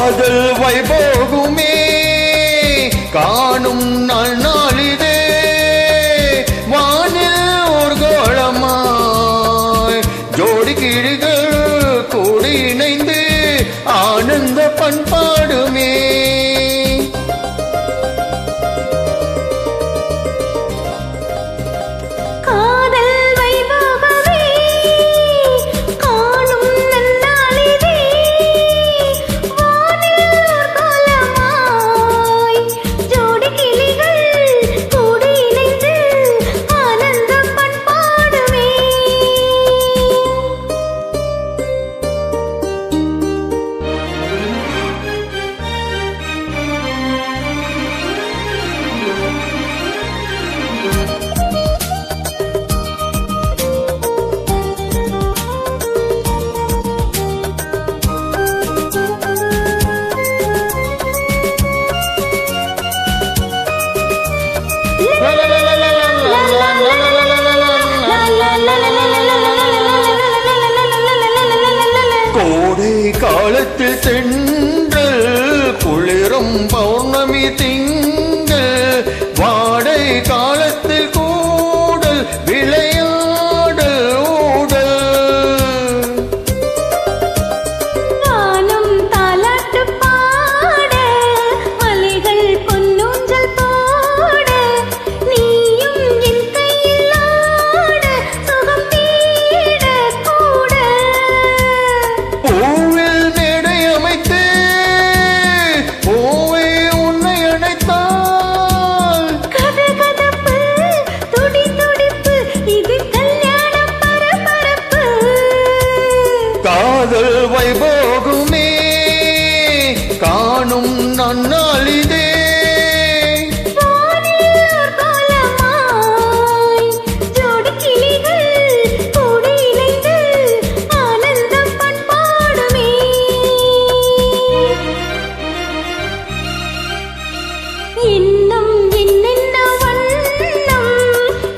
காதல் வைபோகுமே காணும் நாளிதே வானில் ஒரு கோலமாய் ஜோடி கிளிகள் கூடி இணைந்து ஆனந்த பண்பாடுமே. கோடை காலத்தில் தென்றல் குளிரும் பௌர்ணமி திங்கள் வாடை காலத்தில் கூடல் விளையாடல் ஊடல் வானம் தாலாட்டு பாட மலைகள் பொன்னூஞ்சல் போட நீயும் என் கையில் ஆட சுகம் தேட கூட பூவில் மேடை அமைத்து பூவை உன்னை அணைத்தால் கதகதப்பு துடி துடிப்பு இது கல்யாண பரபரப்பு. காதல் வைபோகுமே காணும் நன்னாளிதே வானில் கோலமாய் ஜோடி கிளிகள் கூடி இணைந்து ஆனந்தம் பண்பாடுமே. இன்னும் என்னென்ன வண்ணம்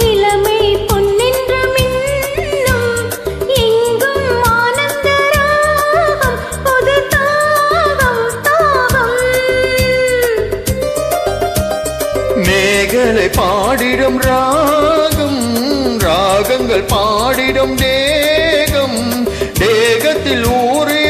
இளமை பொன்னென்று மின்னும் எங்கும் ஆனந்த ராகம் புது தாகம் தாகம். மேகலை பாடிடும் ராகம் ராகங்கள் பாடிடும் தேகம் தேகத்தில் ஊறி